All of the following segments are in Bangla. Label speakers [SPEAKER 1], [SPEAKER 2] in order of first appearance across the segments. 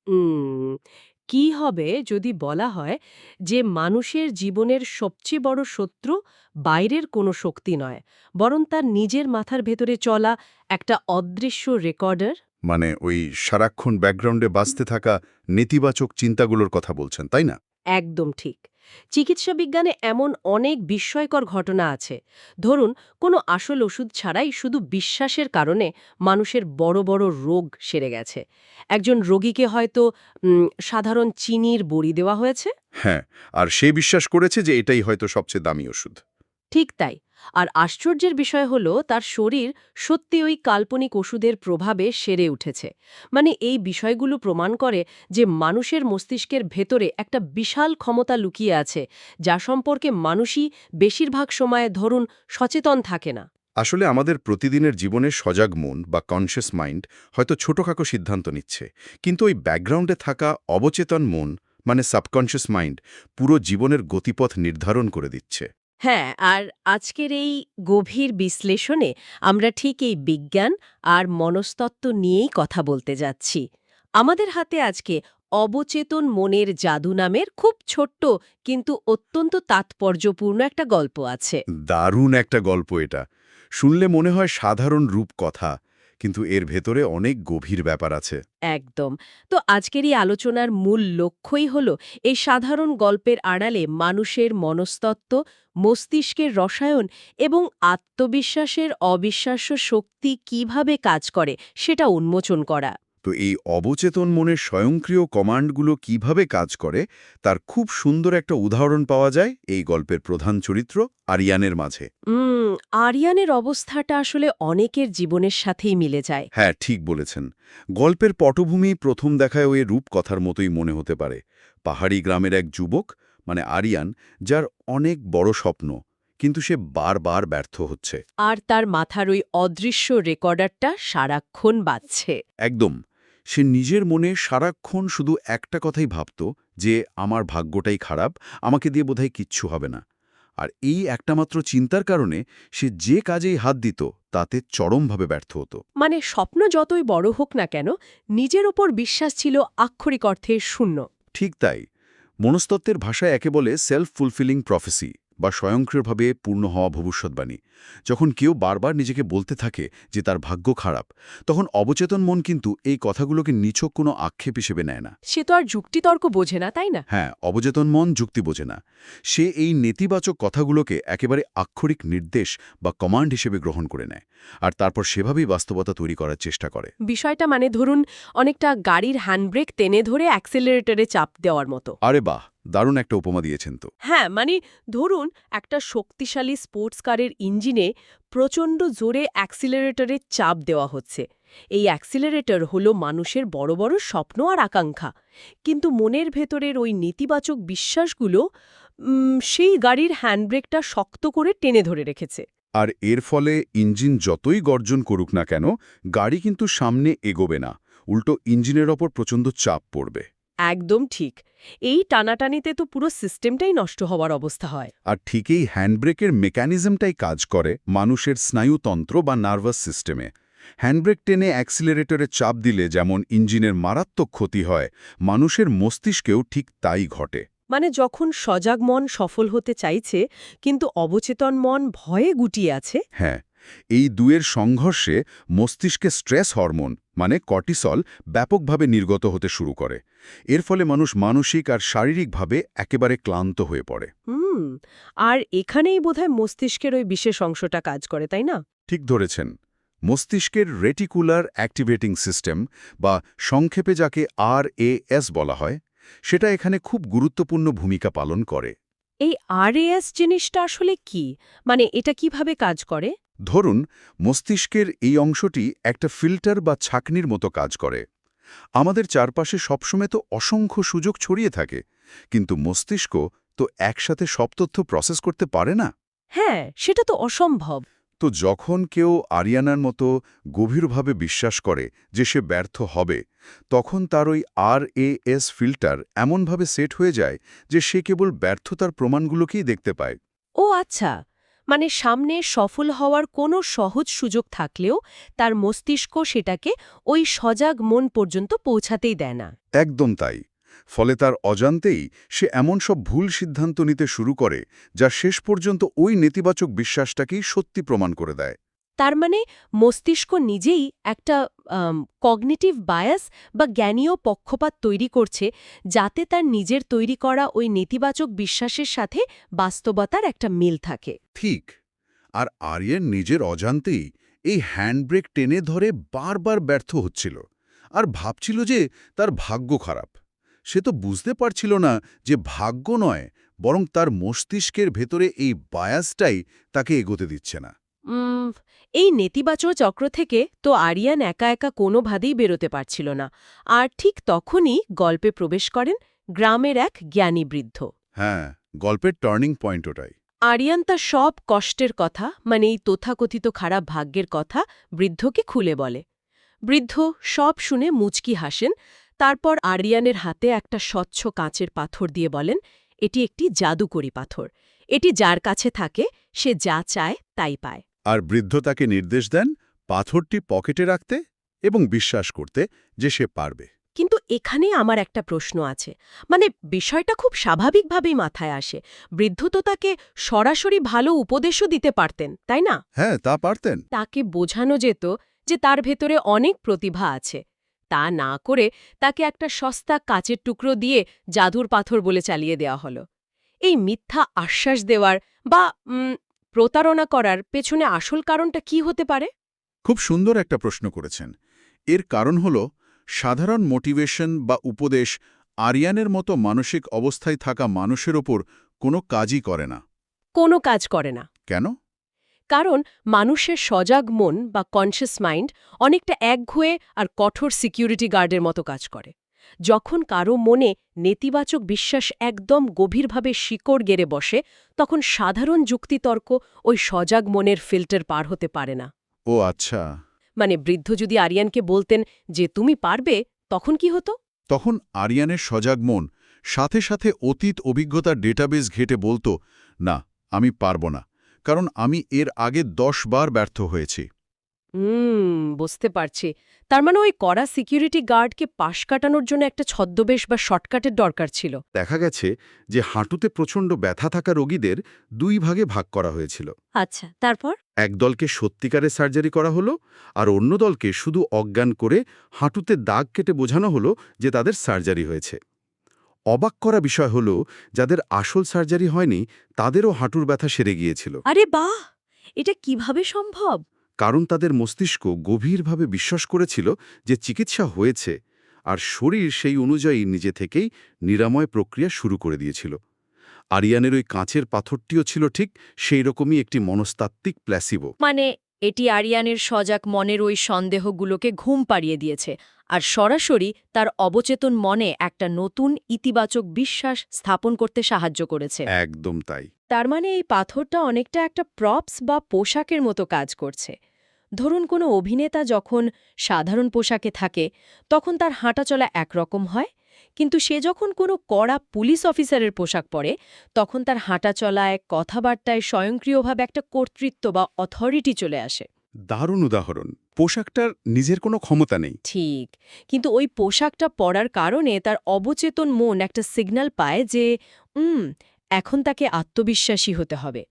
[SPEAKER 1] উম কি হবে যদি বলা হয় যে মানুষের জীবনের সবচেয়ে বড় শত্রু বাইরের কোনো শক্তি নয়, বরং তার নিজের মাথার ভেতরে চলা একটা অদৃশ্য রেকর্ডার?
[SPEAKER 2] মানে ওই সারাক্ষণ ব্যাকগ্রাউন্ডে বাজতে থাকা নেতিবাচক চিন্তাগুলোর কথা বলছেন, তাই না?
[SPEAKER 1] একদম ঠিক। চিকিৎসা বিজ্ঞানে এমন অনেক বিস্ময়কর ঘটনা আছে। ধরুন, কোনো আসল ওষুধ ছাড়াই শুধু বিশ্বাসের কারণে মানুষের বড় বড় রোগ সেরে গেছে। একজন রোগীকে হয়তো সাধারণ চিনির বড়ি দেওয়া হয়েছে।
[SPEAKER 2] হ্যাঁ, আর সে বিশ্বাস করেছে যে এটাই হয়তো সবচেয়ে দামি ওষুধ।
[SPEAKER 1] ঠিক তাই। আর আশ্চর্যের বিষয় হলো তার শরীর সত্যি ওই কাল্পনিক ওষুধের প্রভাবে সেরে উঠেছে। মানে এই বিষয়গুলো প্রমাণ করে যে মানুষের মস্তিষ্কের ভেতরে একটা বিশাল ক্ষমতা লুকিয়ে আছে, যা সম্পর্কে মানুষই বেশিরভাগ সময়ে ধরুন সচেতন থাকে না।
[SPEAKER 2] আসলে আমাদের প্রতিদিনের জীবনে সজাগ মন বা কনশিয়াস মাইন্ড হয়তো ছোটখাটো সিদ্ধান্ত নিচ্ছে, কিন্তু ওই ব্যাকগ্রাউন্ডে থাকা অবচেতন মন মানে সাবকনশিয়াস মাইন্ড পুরো জীবনের গতিপথ নির্ধারণ করে দিচ্ছে।
[SPEAKER 1] হ্যাঁ, আর আজকের এই গভীর বিশ্লেষণে আমরা ঠিক এই বিজ্ঞান আর মনস্তত্ত্ব নিয়েই কথা বলতে যাচ্ছি। আমাদের হাতে আজকে অবচেতন মনের জাদু নামের খুব ছোট্ট কিন্তু অত্যন্ত তাৎপর্যপূর্ণ একটা গল্প আছে।
[SPEAKER 2] দারুণ একটা গল্প এটা। শুনলে মনে হয় সাধারণ রূপকথা, কিন্তু এর ভেতরে অনেক গভীর ব্যাপার আছে।
[SPEAKER 1] একদম। তো আজকের এই আলোচনার মূল লক্ষ্যই হল এই সাধারণ গল্পের আড়ালে মানুষের মনস্তত্ত্ব, মস্তিষ্কের রসায়ন এবং আত্মবিশ্বাসের অবিশ্বাস্য শক্তি কিভাবে কাজ করে সেটা উন্মোচন করা।
[SPEAKER 2] তো এই অবচেতন মনের স্বয়ংক্রিয় কমান্ডগুলো কিভাবে কাজ করে তার খুব সুন্দর একটা উদাহরণ পাওয়া যায় এই গল্পের প্রধান চরিত্র আরিয়ানের মাঝে।
[SPEAKER 1] উম আরিয়ানের অবস্থাটা আসলে অনেকের জীবনের সাথেই মিলে যায়।
[SPEAKER 2] হ্যাঁ, ঠিক বলেছেন। গল্পের পটভূমি প্রথম দেখায় ওই রূপকথার মতোই মনে হতে পারে। পাহাড়ি গ্রামের এক যুবক মানে আরিয়ান, যার অনেক বড় স্বপ্ন, কিন্তু সে বারবার ব্যর্থ হচ্ছে।
[SPEAKER 1] আর তার মাথার ওই অদৃশ্য রেকর্ডারটা সারাক্ষণ বাজছে।
[SPEAKER 2] একদম। সে নিজের মনে সারাক্ষণ শুধু একটা কথাই ভাবত যে আমার ভাগ্যটাই খারাপ, আমাকে দিয়ে বোধহয় কিচ্ছু হবে না। আর এই একটামাত্র চিন্তার কারণে সে যে কাজেই হাত দিত তাতে চরমভাবে ব্যর্থ হতো।
[SPEAKER 1] মানে স্বপ্ন যতই বড় হোক না কেন, নিজের ওপর বিশ্বাস ছিল আক্ষরিক অর্থে শূন্য।
[SPEAKER 2] ঠিক তাই। মনস্তত্ত্বের ভাষায় একে বলে সেলফ ফুলফিলিং প্রফেসি বা স্বয়ংক্রিয়ভাবে পূর্ণ হওয়া ভবিষ্যৎবাণী। যখন কেউ বারবার নিজেকে বলতে থাকে যে তার ভাগ্য খারাপ, তখন অবচেতন মন কিন্তু এই কথাগুলোকে নিছক কোনো আক্ষেপ হিসেবে নেয় না।
[SPEAKER 1] সে তো আর যুক্তিতর্ক বোঝে না, তাই না?
[SPEAKER 2] হ্যাঁ, অবচেতন মন যুক্তি বোঝে না। সে এই নেতিবাচক কথাগুলোকে একেবারে আক্ষরিক নির্দেশ বা কমান্ড হিসেবে গ্রহণ করে নেয়, আর তারপর সেভাবেই বাস্তবতা তৈরি করার চেষ্টা করে।
[SPEAKER 1] বিষয়টা মানে ধরুন অনেকটা গাড়ির হ্যান্ডব্রেক টেনে ধরে অ্যাক্সেলারেটরে চাপ দেওয়ার মতো।
[SPEAKER 2] আরে বাহ! দারুণ একটা উপমা দিয়েছেন তো।
[SPEAKER 1] হ্যাঁ, মানে ধরুন একটা শক্তিশালী স্পোর্টস কারের ইঞ্জিনে প্রচণ্ড জোরে অ্যাক্সিলারেটরে চাপ দেওয়া হচ্ছে। এই অ্যাক্সিলারেটর হলো মানুষের বড় বড় স্বপ্ন আর আকাঙ্ক্ষা। কিন্তু মনের ভেতরের ওই নেতিবাচক বিশ্বাসগুলো সেই গাড়ির হ্যান্ডব্রেকটা শক্ত করে টেনে ধরে রেখেছে।
[SPEAKER 2] আর এর ফলে ইঞ্জিন যতই গর্জন করুক না কেন, গাড়ি কিন্তু সামনে এগোবে না। উল্টো ইঞ্জিনের ওপর প্রচণ্ড চাপ পড়বে।
[SPEAKER 1] একদম ঠিক। এই টানাটানিতে তো পুরো সিস্টেমটাই নষ্ট হওয়ার অবস্থা হয়।
[SPEAKER 2] আর ঠিকই হ্যান্ডব্রেকের মেকানিজমটাই কাজ করে মানুষের স্নায়ুতন্ত্র বা নার্ভাস সিস্টেমে। হ্যান্ডব্রেক টেনে অ্যাক্সিলারেটরে চাপ দিলে যেমন ইঞ্জিনের মারাত্মক ক্ষতি হয়, মানুষের মস্তিষ্কেও ঠিক তাই ঘটে।
[SPEAKER 1] মানে যখন সজাগ মন সফল হতে চাইছে কিন্তু অবচেতন মন ভয়ে গুটিয়ে আছে।
[SPEAKER 2] হ্যাঁ, এই দুয়ের সংঘর্ষে মস্তিষ্কে স্ট্রেস হরমোন মানে কর্টিসল ব্যাপকভাবে নির্গত হতে শুরু করে। এর ফলে মানুষ মানসিক আর শারীরিকভাবে একেবারে ক্লান্ত হয়ে পড়ে।
[SPEAKER 1] হুম। আর এখানেই বোধহয় মস্তিষ্কের ওই বিশেষ অংশটা কাজ করে, তাই না?
[SPEAKER 2] ঠিক ধরেছেন। মস্তিষ্কের রেটিকুলার অ্যাক্টিভেটিং সিস্টেম বা সংক্ষেপে যাকে RAS বলা হয়, সেটা এখানে খুব গুরুত্বপূর্ণ ভূমিকা পালন করে।
[SPEAKER 1] এই আরএএস জিনিসটা আসলে কি? মানে এটা কিভাবে কাজ করে?
[SPEAKER 2] ধরুন, মস্তিষ্কের এই অংশটি একটা ফিল্টার বা ছাঁকনির মতো কাজ করে। আমাদের চারপাশে সবসময় তো অসংখ্য সুযোগ ছড়িয়ে থাকে, কিন্তু মস্তিষ্ক তো একসাথে সব তথ্য প্রসেস করতে পারে না।
[SPEAKER 1] হ্যাঁ, সেটা তো অসম্ভব।
[SPEAKER 2] তো যখন কেউ আরিয়ানার মতো গভীরভাবে বিশ্বাস করে যে সে ব্যর্থ হবে, তখন তার ওই RAS ফিল্টার এমনভাবে সেট হয়ে যায় যে সে কেবল ব্যর্থতার প্রমাণগুলোকেই দেখতে পায়।
[SPEAKER 1] ও আচ্ছা। মানে সামনে সফল হওয়ার কোনো সহজ সুযোগ থাকলেও তার মস্তিষ্ক সেটাকে ওই সজাগ মন পর্যন্ত পৌঁছাতেই দেয় না।
[SPEAKER 2] একদম তাই। ফলে তার অজান্তেই সে এমন সব ভুল সিদ্ধান্ত নিতে শুরু করে যা শেষ পর্যন্ত ওই নেতিবাচক বিশ্বাসটাকেই সত্যি প্রমাণ করে দেয়।
[SPEAKER 1] তার মানে মস্তিষ্ক নিজেই একটা কগনিটিভ বায়াস বা জ্ঞানীয় পক্ষপাত তৈরি করছে, যাতে তার নিজের তৈরি করা ওই নেতিবাচক বিশ্বাসের সাথে বাস্তবতার একটা মিল থাকে।
[SPEAKER 2] ঠিক। আর আরিয়ান নিজের অজান্তেই এই হ্যান্ডব্রেক টেনে ধরে বারবার ব্যর্থ হচ্ছিল আর ভাবছিল যে তার ভাগ্য খারাপ। সে তো বুঝতে পারছিল না যে ভাগ্য নয়, বরং তার মস্তিষ্কের ভেতরে এই বায়াসটাই তাকে এগোতে দিচ্ছে না।
[SPEAKER 1] উম, এই নেতিবাচক চক্র থেকে তো আরিয়ান একা একা কোনোভাবেই বেরোতে পারছিল না। আর ঠিক তখনই গল্পে প্রবেশ করেন গ্রামের এক জ্ঞানী বৃদ্ধ।
[SPEAKER 2] হ্যাঁ, গল্পের টার্নিং পয়েন্ট ওটাই।
[SPEAKER 1] আরিয়ান তার সব কষ্টের কথা, মানে এই তথাকথিত খারাপ ভাগ্যের কথা বৃদ্ধকে খুলে বলে। বৃদ্ধ সব শুনে মুচকি হাসেন। তারপর আরিয়ানের হাতে একটা স্বচ্ছ কাঁচের পাথর দিয়ে বলেন, এটি একটি জাদুকরি পাথর। এটি যার কাছে থাকে সে যা চায় তাই পায়।
[SPEAKER 2] আর বৃদ্ধ তাকে নির্দেশ দেন পাথরটি পকেটে রাখতে এবং বিশ্বাস করতে যে সে পারবে।
[SPEAKER 1] কিন্তু এখানেই আমার একটা প্রশ্ন আছে। মানে বিষয়টা খুব স্বাভাবিকভাবেই মাথায় আসে। বৃদ্ধ তো তাকে সরাসরি ভালো উপদেশও দিতে পারতেন, তাই না?
[SPEAKER 2] হ্যাঁ, তা পারতেন।
[SPEAKER 1] তাকে বোঝানো যেত যে তার ভেতরে অনেক প্রতিভা আছে। তা না করে তাকে একটা সস্তা কাচের টুকরো দিয়ে জাদুর পাথর বলে চালিয়ে দেওয়া হলো। এই মিথ্যা আশ্বাস দেওয়ার বা প্রতারণা করার পেছনে আসল কারণটা কি হতে পারে?
[SPEAKER 2] খুব সুন্দর একটা প্রশ্ন করেছেন। এর কারণ হল সাধারণ মোটিভেশন বা উপদেশ আরিয়ানের মতো মানসিক অবস্থায় থাকা মানুষের ওপর কোনো কাজই করে না।
[SPEAKER 1] কোনো কাজ করে না।
[SPEAKER 2] কেন?
[SPEAKER 1] কারণ মানুষের সজাগ মন বা কনশিয়াস মাইন্ড অনেকটা একঘেয়ে আর কঠোর সিকিউরিটি গার্ডের মতো কাজ করে। যখন কারো মনে নেতিবাচক বিশ্বাস একদম গভীরভাবে শিকড় গেড়ে বসে, তখন সাধারণ যুক্তিতর্ক ওই সজাগ মনের ফিল্টার পার হতে পারে না।
[SPEAKER 2] ও আচ্ছা।
[SPEAKER 1] মানে বৃদ্ধ যদি আরিয়ানকে বলতেন যে তুমি পারবে, তখন কি হতো?
[SPEAKER 2] তখন আরিয়ানের সজাগ মন সাথে সাথে অতীত অভিজ্ঞতার ডেটাবেস ঘেঁটে বলতো, না, আমি পারব না, কারণ আমি এর আগে 10 বার ব্যর্থ হয়েছি।
[SPEAKER 1] বুঝতে পারছি। তার মানে ওই কড়া সিকিউরিটি গার্ডকে পাশ কাটানোর জন্য একটা ছদ্মবেশ বা শর্টকাটের দরকার ছিল।
[SPEAKER 2] দেখা গেছে যে হাঁটুতে প্রচণ্ড ব্যথা থাকা রোগীদের 2 ভাগে ভাগ করা হয়েছিল।
[SPEAKER 1] আচ্ছা, তারপর?
[SPEAKER 2] এক দলকে সত্যিকারের সার্জারি করা হলো আর অন্য দলকে শুধু অজ্ঞান করে হাঁটুতে দাগ কেটে বোঝানো হলো যে তাদের সার্জারি হয়েছে। অবাক করা বিষয় হলো, যাদের আসল সার্জারি হয়নি তাদেরও হাঁটুর ব্যথা সেরে গিয়েছিল।
[SPEAKER 1] আরে বাহ! এটা কিভাবে সম্ভব?
[SPEAKER 2] কারণ তাদের মস্তিষ্ক গভীরভাবে বিশ্বাস করেছিল যে চিকিৎসা হয়েছে, আর শরীর সেই অনুযায়ী নিজে থেকেই নিরাময় প্রক্রিয়া শুরু করে দিয়েছিল। আরিয়ানের ওই কাঁচের পাথরটিও ছিল ঠিক সেই রকমই একটি মনস্তাত্ত্বিক প্ল্যাসিবো।
[SPEAKER 1] মানে এটি আরিয়ানের সজাগ মনের ওই সন্দেহগুলোকে ঘুম পাড়িয়ে দিয়েছে আর সরাসরি তার অবচেতন মনে একটা নতুন ইতিবাচক বিশ্বাস স্থাপন করতে সাহায্য করেছে।
[SPEAKER 2] একদম তাই।
[SPEAKER 1] তার মানে এই পাথরটা অনেকটা একটা প্রপস বা পোশাকের মতো কাজ করছে। ধরুন কোনো অভিনেতা যখন সাধারণ পোশাকে থাকে, তখন তার হাঁটাচলা একরকম হয়, কিন্তু সে যখন কোনো কড়া পুলিশ অফিসারের পোশাক পরে, তখন তার হাঁটাচলায়, কথাবার্তায় স্বয়ংক্রিয়ভাবে একটা কর্তৃত্ব বা অথরিটি চলে আসে।
[SPEAKER 2] দারুণ উদাহরণ। পোশাকটার নিজের কোনো ক্ষমতা নেই।
[SPEAKER 1] ঠিক, কিন্তু ওই পোশাকটা পরার কারণে তার অবচেতন মন একটা সিগন্যাল পায় যে এখন তাকে আত্মবিশ্বাসী হতে হবে।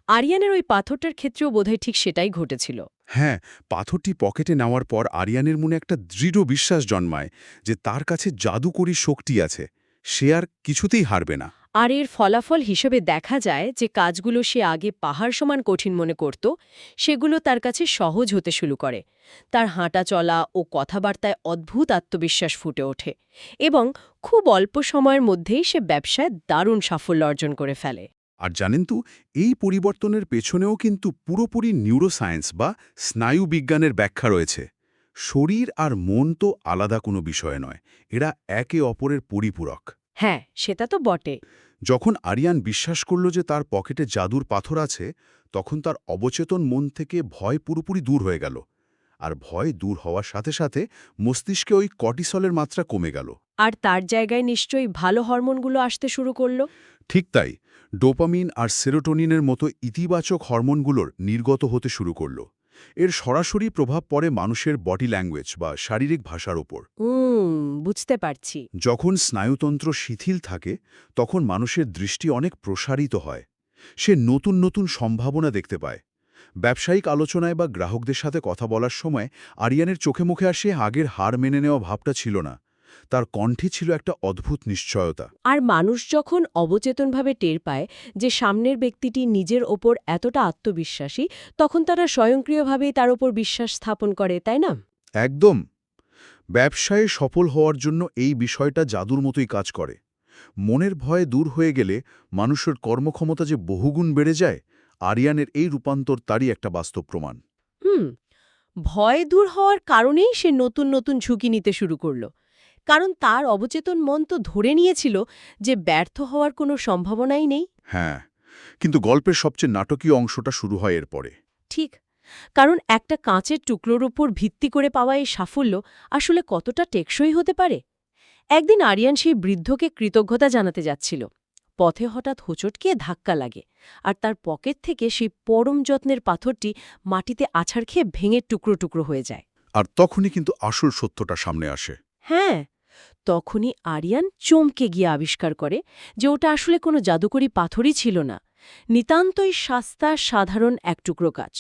[SPEAKER 1] আরিয়ানের ওই পাথরটার ক্ষেত্রেও বোধহয় ঠিক সেটাই ঘটেছিল।
[SPEAKER 2] হ্যাঁ, পাথরটি পকেটে নেওয়ার পর আরিয়ানের মনে একটা দৃঢ় বিশ্বাস জন্মায় যে তার কাছে জাদুকরী শক্তি আছে, সে আর কিছুতেই হারবে না।
[SPEAKER 1] আর এর ফলাফল হিসেবে দেখা যায় যে কাজগুলো সে আগে পাহাড় সমান কঠিন মনে করত, সেগুলো তার কাছে সহজ হতে শুরু করে। তার হাঁটা চলা ও কথাবার্তায় অদ্ভুত আত্মবিশ্বাস ফুটে ওঠে এবং খুব অল্প সময়ের মধ্যেই সে ব্যবসায় দারুণ সাফল্য অর্জন করে ফেলে।
[SPEAKER 2] আর জানেন তো, এই পরিবর্তনের পেছনেও কিন্তু পুরোপুরি নিউরোসায়েন্স বা স্নায়ুবিজ্ঞানের ব্যাখ্যা রয়েছে। শরীর আর মন তো আলাদা কোনো বিষয় নয়, এরা একে অপরের পরিপূরক।
[SPEAKER 1] হ্যাঁ, সেটা তো বটে।
[SPEAKER 2] যখন আরিয়ান বিশ্বাস করল যে তার পকেটে জাদুর পাথর আছে, তখন তার অবচেতন মন থেকে ভয় পুরোপুরি দূর হয়ে গেল। আর ভয় দূর হওয়ার সাথে সাথে মস্তিষ্কে ওই কর্টিসলের মাত্রা কমে গেল।
[SPEAKER 1] আর তার জায়গায় নিশ্চয়ই ভালো হরমোনগুলো আসতে শুরু করল।
[SPEAKER 2] ঠিক তাই। ডোপামিন আর সেরোটোনিনের মতো ইতিবাচক হরমোনগুলোর নির্গত হতে শুরু করল। এর সরাসরি প্রভাব পড়ে মানুষের বডি ল্যাঙ্গুয়েজ বা শারীরিক ভাষার ওপর।
[SPEAKER 1] বুঝতে পারছি।
[SPEAKER 2] যখন স্নায়ুতন্ত্র শিথিল থাকে তখন মানুষের দৃষ্টি অনেক প্রসারিত হয়। সে নতুন নতুন সম্ভাবনা দেখতে পায়। ব্যবসায়িক আলোচনায় বা গ্রাহকদের সাথে কথা বলার সময় আরিয়ানের চোখে মুখে আসে আগের হার মেনে নেওয়া ভাবটা ছিল না। তার কণ্ঠে ছিল একটা অদ্ভুত নিশ্চয়তা।
[SPEAKER 1] আর মানুষ যখন অবচেতনভাবে টের পায় যে সামনের ব্যক্তিটি নিজের ওপর এতটা আত্মবিশ্বাসী, তখন তারা স্বয়ংক্রিয়ভাবেই তার ওপর বিশ্বাস স্থাপন করে, তাই না?
[SPEAKER 2] একদম। ব্যবসায়ে সফল হওয়ার জন্য এই বিষয়টা জাদুর মতোই কাজ করে। মনের ভয় দূর হয়ে গেলে মানুষের কর্মক্ষমতা যে বহুগুণ বেড়ে যায়, আরিয়ানের এই রূপান্তর তারই একটা বাস্তব প্রমাণ।
[SPEAKER 1] হুম। ভয় দূর হওয়ার কারণেই সে নতুন নতুন ঝুঁকি নিতে শুরু করল। কারণ তার অবচেতন মন তো ধরে নিয়েছিল যে ব্যর্থ হওয়ার কোনো সম্ভাবনাই নেই।
[SPEAKER 2] হ্যাঁ, কিন্তু গল্পের সবচেয়ে নাটকীয় অংশটা শুরু হয় এরপরে।
[SPEAKER 1] ঠিক। কারণ একটা কাঁচের টুকরোর উপর ভিত্তি করে পাওয়া এই সাফল্য আসলে কতটা টেকসই হতে পারে। একদিন আরিয়ান সেই বৃদ্ধকে কৃতজ্ঞতা জানাতে যাচ্ছিল। পথে হঠাৎ হোঁচট খেয়ে ধাক্কা লাগে, আর তার পকেট থেকে সেই পরম যত্নের পাথরটি মাটিতে আছাড় খেয়ে ভেঙে টুকরো টুকরো হয়ে যায়।
[SPEAKER 2] আর তখনই কিন্তু আসল সত্যটা সামনে আসে।
[SPEAKER 1] হ্যাঁ, তখনই আরিয়ান চমকে গিয়ে আবিষ্কার করে যে ওটা আসলে কোনো জাদুকরি পাথরই ছিল না, নিতান্তই সস্তা সাধারণ এক টুকরো কাচ।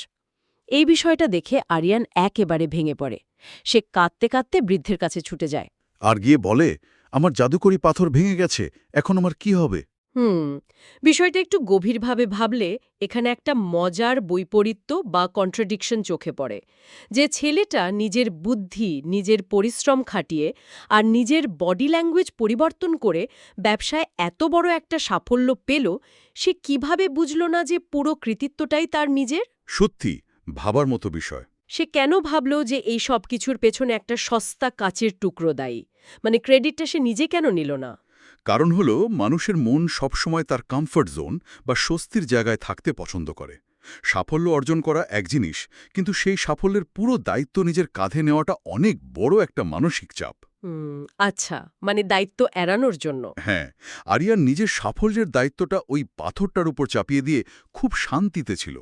[SPEAKER 1] এই বিষয়টা দেখে আরিয়ান একেবারে ভেঙে পড়ে। সে কাঁদতে কাঁদতে বৃদ্ধের কাছে ছুটে যায়।
[SPEAKER 2] আর গিয়ে বলে, আমার জাদুকরি পাথর ভেঙে গেছে, এখন আমার কি হবে?
[SPEAKER 1] বিষয়টা একটু গভীরভাবে ভাবলে এখানে একটা মজার বৈপরীত্য বা কন্ট্রাডিকশন চোখে পড়ে। যে ছেলেটা নিজের বুদ্ধি, নিজের পরিশ্রম খাটিয়ে আর নিজের বডি ল্যাঙ্গুয়েজ পরিবর্তন করে ব্যবসায় এত বড় একটা সাফল্য পেল, সে কিভাবে বুঝল না যে পুরো কৃতিত্বটাই তার নিজের?
[SPEAKER 2] সত্যি ভাবার মতো বিষয়।
[SPEAKER 1] সে কেন ভাবল যে এই সব কিছুর পেছনে একটা সস্তা কাচের টুকরো দায়ী? মানে ক্রেডিটটা সে নিজে কেন নিল না?
[SPEAKER 2] কারণ হলো মানুষের মন সবসময় তার কমফর্ট জোন বা স্বস্তির জায়গায় থাকতে পছন্দ করে। সাফল্য অর্জন করা এক জিনিস, কিন্তু সেই সাফল্যের পুরো দায়িত্ব নিজের কাঁধে নেওয়াটা অনেক বড় একটা মানসিক চাপ।
[SPEAKER 1] আচ্ছা, মানে দায়িত্ব এড়ানোর জন্য।
[SPEAKER 2] হ্যাঁ, আরিয়ান নিজের সাফল্যের দায়িত্বটা ওই পাথরটার উপর চাপিয়ে দিয়ে খুব শান্তিতে ছিল।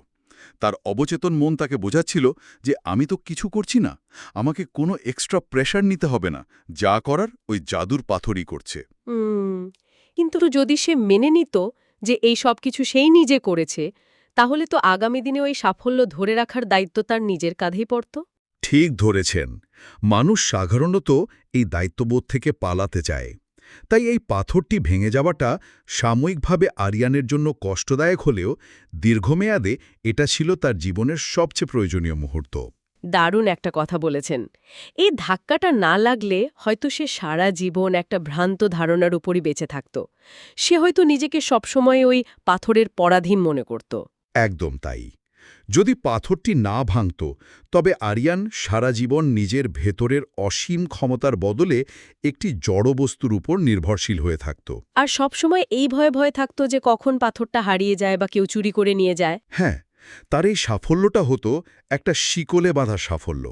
[SPEAKER 2] তার অবচেতন মন তাকে বোঝাচ্ছিল যে আমি তো কিছু করছি না, আমাকে কোনো এক্সট্রা প্রেশার নিতে হবে না, যা করার ওই জাদুর পাথরই করছে।
[SPEAKER 1] কিন্তু যদি সে মেনে নিত যে এই সব কিছু সেই নিজে করেছে, তাহলে তো আগামী দিনে ওই সাফল্য ধরে রাখার দায়িত্ব তার নিজের কাঁধেই পড়ত।
[SPEAKER 2] ঠিক ধরেছেন। মানুষ সাধারণত এই দায়িত্ববোধ থেকে পালাতে চায়। তাই এই পাথরটি ভেঙে যাওয়াটা সাময়িকভাবে আরিয়ানের জন্য কষ্টদায়ক হলেও দীর্ঘমেয়াদে এটা ছিল তার জীবনের সবচেয়ে প্রয়োজনীয় মুহূর্ত।
[SPEAKER 1] দারুণ একটা কথা বলেছেন। এই ধাক্কাটা না লাগলে হয়তো সে সারা জীবন একটা ভ্রান্ত ধারণার উপরই বেঁচে থাকত। সে হয়তো নিজেকে সবসময় ওই পাথরের পরাধীন মনে করত।
[SPEAKER 2] একদম তাই। যদি পাথরটি না ভাঙত, তবে আরিয়ান সারা জীবন নিজের ভেতরের অসীম ক্ষমতার বদলে একটি জড়বস্তুর উপর নির্ভরশীল হয়ে থাকত।
[SPEAKER 1] আর সবসময় এই ভয়ে ভয়ে থাকত যে কখন পাথরটা হারিয়ে যায় বা কেউ চুরি করে নিয়ে যায়।
[SPEAKER 2] হ্যাঁ, তার এই সাফল্যটা হতো একটা শিকলে বাঁধা সাফল্য।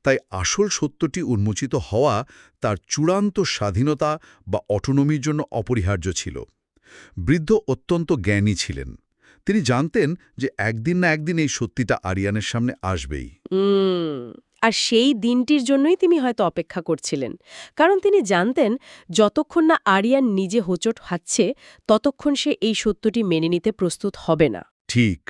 [SPEAKER 2] তাই আসল সত্যটি উন্মোচিত হওয়া তার চূড়ান্ত স্বাধীনতা বা অটোনমির জন্য অপরিহার্য ছিল। বৃদ্ধ অত্যন্ত জ্ঞানী ছিলেন। তিনি জানতেন যে একদিন না একদিন এই সত্যিটা আরিয়ানের সামনে আসবেই।
[SPEAKER 1] আর সেই দিনটির জন্যই তিনি হয়তো অপেক্ষা করছিলেন। কারণ তিনি জানতেন যতক্ষণ না আরিয়ান নিজে হোঁচট খাচ্ছে, ততক্ষণ সে এই সত্যটি মেনে নিতে প্রস্তুত হবে না।
[SPEAKER 2] ঠিক।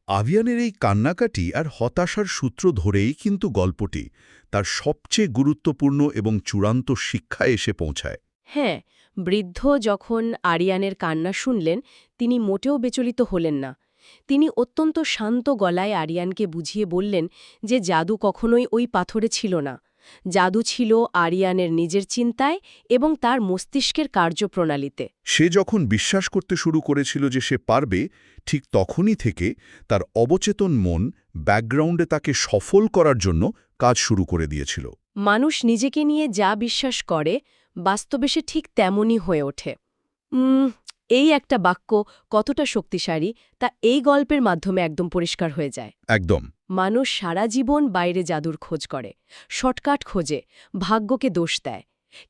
[SPEAKER 2] আরিয়ানের এই কান্নাকাটি আর হতাশার সূত্র ধরেই কিন্তু গল্পটি তার সবচেয়ে গুরুত্বপূর্ণ এবং চূড়ান্ত শিক্ষায় এসে পৌঁছায়।
[SPEAKER 1] হ্যাঁ, বৃদ্ধ যখন আরিয়ানের কান্না শুনলেন, তিনি মোটেও বিচলিত হলেন না। তিনি অত্যন্ত শান্ত গলায় আরিয়ানকে বুঝিয়ে বললেন যে জাদু কখনোই ওই পাথরে ছিল না। জাদু ছিল আরিয়ানের নিজের চিন্তায় এবং তার মস্তিষ্কের কার্যপ্রণালীতে।
[SPEAKER 2] সে যখন বিশ্বাস করতে শুরু করেছিল যে সে পারবে, ঠিক তখনই থেকে তার অবচেতন মন ব্যাকগ্রাউন্ডে তাকে সফল করার জন্য কাজ শুরু করে দিয়েছিল।
[SPEAKER 1] মানুষ নিজেকে নিয়ে যা বিশ্বাস করে, বাস্তবে সে ঠিক তেমনই হয়ে ওঠে। এই একটা বাক্য কতটা শক্তিশালী তা এই গল্পের মাধ্যমে একদম পরিষ্কার হয়ে যায়।
[SPEAKER 2] একদম।
[SPEAKER 1] মানুষ সারা জীবন বাইরে জাদুর খোঁজ করে, শর্টকাট খোঁজে, ভাগ্যকে দোষ দেয়।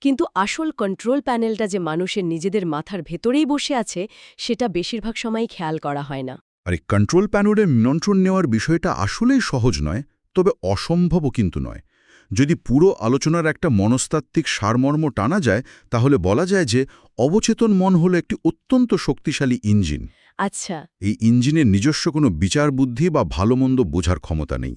[SPEAKER 1] কিন্তু আসল কন্ট্রোল প্যানেলটা যে মানুষের নিজেদের মাথার ভেতরেই বসে আছে সেটা বেশিরভাগ সময় খেয়াল করা হয় না।
[SPEAKER 2] আর এই কন্ট্রোল প্যানেলের নিয়ন্ত্রণ নেওয়ার বিষয়টা আসলেই সহজ নয়, তবে অসম্ভবও কিন্তু নয়। যদি পুরো আলোচনার একটা মনস্তাত্ত্বিক সারমর্ম টানা যায়, তাহলে বলা যায় যে অবচেতন মন হলো একটি অত্যন্ত শক্তিশালী ইঞ্জিন।
[SPEAKER 1] আচ্ছা।
[SPEAKER 2] এই ইঞ্জিনের নিজস্ব কোনো বিচার বুদ্ধি বা ভালো-মন্দ বোঝার ক্ষমতা নেই।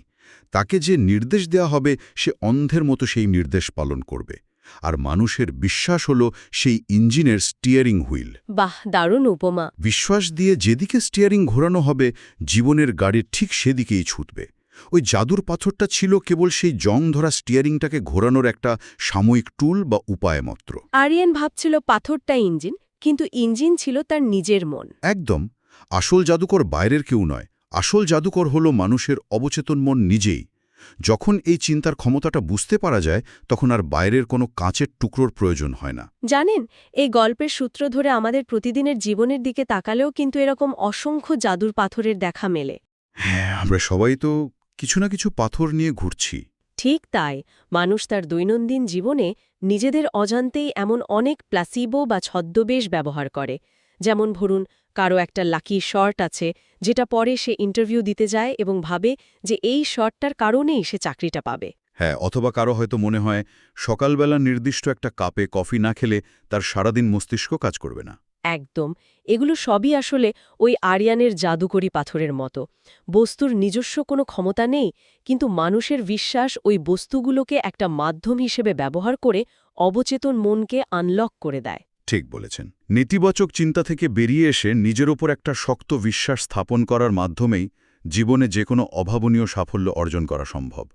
[SPEAKER 2] তাকে যে নির্দেশ দেয়া হবে সে অন্ধের মতো সেই নির্দেশ পালন করবে। আর মানুষের বিশ্বাস হলো সেই ইঞ্জিনের স্টিয়ারিং হুইল।
[SPEAKER 1] বাহ, দারুণ উপমা।
[SPEAKER 2] বিশ্বাস দিয়ে যেদিকে স্টিয়ারিং ঘোরানো হবে, জীবনের গাড়ি ঠিক সেদিকেই ছুটবে। ওই জাদুর পাথরটা ছিল কেবল সেই জং ধরা স্টিয়ারিংটাকে ঘোরানোর একটা সাময়িক টুল বা উপায় মাত্র।
[SPEAKER 1] আরিয়ান ভাবছিল পাথরটা ইঞ্জিন, কিন্তু ইঞ্জিন ছিল তার নিজের মন।
[SPEAKER 2] একদম। আসল জাদুকর বাইরের কেউ নয়, আসল জাদুকর হলো মানুষের অবচেতন মন নিজেই। যখন এই চিন্তার ক্ষমতাটা বুঝতে পারা যায়, তখন আর বাইরের কোনো কাঁচের টুকরোর প্রয়োজন হয় না।
[SPEAKER 1] জানেন, এই গল্পের সূত্র ধরে আমাদের প্রতিদিনের জীবনের দিকে তাকালেও কিন্তু এরকম অসংখ্য জাদুর পাথরের দেখা মেলে।
[SPEAKER 2] হ্যাঁ, আমরা সবাই তো কিছু না কিছু পাথর নিয়ে ঘুরছি।
[SPEAKER 1] ঠিক তাই, মানুষ তার দৈনন্দিন জীবনে নিজেদের অজান্তেই এমন অনেক প্লাসিবো বা ছদ্মবেশ ব্যবহার করে। যেমন ধরুন, কারো একটা লাকি শর্ট আছে, যেটা পরে সে ইন্টারভিউ দিতে যায় এবং ভাবে যে এই শর্টটার কারণেই সে চাকরিটা পাবে।
[SPEAKER 2] হ্যাঁ, অথবা কারো হয়তো মনে হয় সকালবেলা নির্দিষ্ট একটা কাপে কফি না খেলে তার সারাদিন মস্তিষ্ক কাজ করবে না।
[SPEAKER 1] একদম। এগুলো সবই আসলে ওই আরিয়ানের জাদুকরি পাথরের মতো। বস্তুর নিজস্ব কোনো ক্ষমতা নেই, কিন্তু মানুষের বিশ্বাস ওই বস্তুগুলোকে একটা মাধ্যম হিসেবে ব্যবহার করে অবচেতন মনকে আনলক করে দেয়।
[SPEAKER 2] ঠিক বলেছেন। নেতিবাচক চিন্তা থেকে বেরিয়ে এসে নিজের ওপর একটা শক্ত বিশ্বাস স্থাপন করার মাধ্যমেই জীবনে যে কোনো অভাবনীয় সাফল্য অর্জন করা সম্ভব।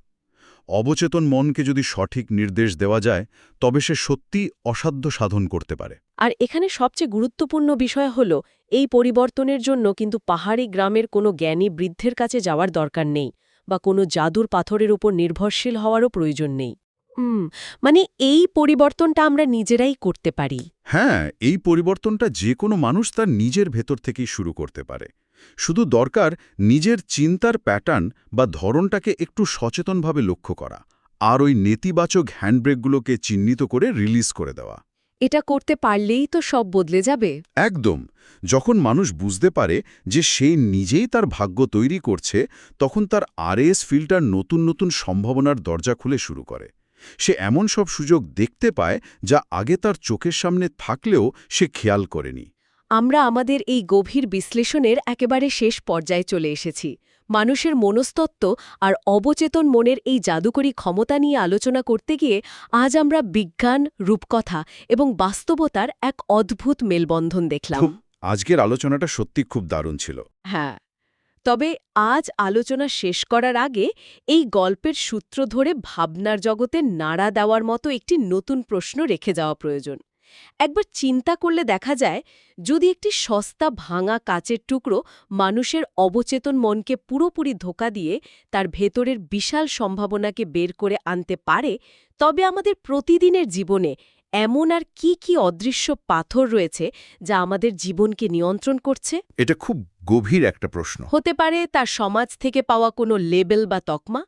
[SPEAKER 2] অবচেতন মনকে যদি সঠিক নির্দেশ দেওয়া যায়, তবে সে সত্যিই অসাধ্য সাধন করতে পারে।
[SPEAKER 1] আর এখানে সবচেয়ে গুরুত্বপূর্ণ বিষয় হল, এই পরিবর্তনের জন্য কিন্তু পাহাড়ি গ্রামের কোনো জ্ঞানী বৃদ্ধের কাছে যাওয়ার দরকার নেই, বা কোনো জাদুর পাথরের উপর নির্ভরশীল হওয়ারও প্রয়োজন নেই। মানে এই পরিবর্তনটা আমরা নিজেরাই করতে পারি।
[SPEAKER 2] হ্যাঁ, এই পরিবর্তনটা যে কোনো মানুষ তার নিজের ভেতর থেকেই শুরু করতে পারে। শুধু দরকার নিজের চিন্তার প্যাটার্ন বা ধরনটাকে একটু সচেতনভাবে লক্ষ্য করা, আর ওই নেতিবাচক হ্যান্ডব্রেকগুলোকে চিহ্নিত করে রিলিজ করে দেওয়া।
[SPEAKER 1] এটা করতে পারলেই তো সব বদলে যাবে।
[SPEAKER 2] একদম। যখন মানুষ বুঝতে পারে যে সে নিজেই তার ভাগ্য তৈরি করছে, তখন তার আরএস ফিল্টার নতুন নতুন সম্ভাবনার দরজা খুলে শুরু করে। সে এমন সব সুযোগ দেখতে পায় যা আগে তার চোখের সামনে থাকলেও সে খেয়াল করেনি।
[SPEAKER 1] আমরা আমাদের এই গভীর বিশ্লেষণের একেবারে শেষ পর্যায়ে চলে এসেছি। মানুষের মনস্তত্ত্ব আর অবচেতন মনের এই জাদুকরী ক্ষমতা নিয়ে আলোচনা করতে গিয়ে আজ আমরা বিজ্ঞান, রূপকথা এবং বাস্তবতার এক অদ্ভুত মেলবন্ধন দেখলাম।
[SPEAKER 2] আজকের আলোচনাটা সত্যি খুব দারুণ ছিল।
[SPEAKER 1] হ্যাঁ, তবে আজ আলোচনা শেষ করার আগে এই গল্পের সূত্র ধরে ভাবনার জগতে নাড়া দেওয়ার মতো একটি নতুন প্রশ্ন রেখে যাওয়া প্রয়োজন। একবার চিন্তা করলে দেখা যায়, যদি একটি সস্তা ভাঙা কাচের টুকরো মানুষের অবচেতন মনকে পুরোপুরি ধোঁকা দিয়ে তার ভেতরের বিশাল সম্ভাবনাকে বের করে আনতে পারে, তবে আমাদের প্রতিদিনের জীবনে এমন আর কি কি অদৃশ্য পাথর রয়েছে যা আমাদের জীবনকে নিয়ন্ত্রণ করছে?
[SPEAKER 2] এটা খুব গভীর একটা প্রশ্ন।
[SPEAKER 1] হতে পারে তার সমাজ থেকে পাওয়া কোনো লেবেল বা তকমা,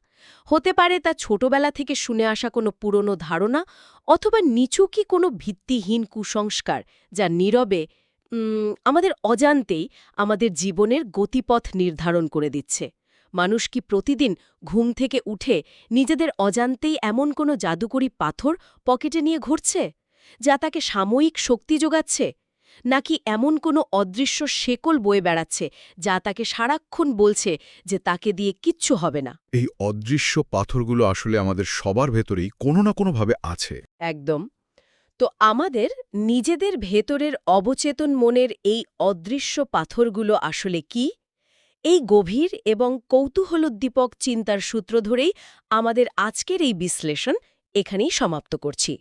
[SPEAKER 1] হতে পারে তা ছোটবেলা থেকে শুনে আসা কোনো পুরনো ধারণা, অথবা নিচু কি কোনো ভিত্তিহীন কুসংস্কার যা নীরবে আমাদের অজান্তেই আমাদের জীবনের গতিপথ নির্ধারণ করে দিচ্ছে। মানুষ কি প্রতিদিন ঘুম থেকে উঠে নিজেদের অজান্তেই এমন কোনো জাদুকরী পাথর পকেটে নিয়ে ঘুরছে, যা তাকে সাময়িক শক্তি যোগাচ্ছে? নাকি এমন কোনো অদৃশ্য শেকল বয়ে বেড়াচ্ছে যা তাকে সারাক্ষণ বলছে যে তাকে দিয়ে কিচ্ছু হবে না?
[SPEAKER 2] এই অদৃশ্য পাথরগুলো আসলে আমাদের সবার ভেতরেই কোনো না কোনোভাবে আছে।
[SPEAKER 1] একদম। তো আমাদের নিজেদের ভেতরের অবচেতন মনের এই অদৃশ্য পাথরগুলো আসলে কি? এই গভীর এবং কৌতূহলোদ্দীপক চিন্তার সূত্র ধরেই আমাদের আজকের এই বিশ্লেষণ এখানেই সমাপ্ত করছি।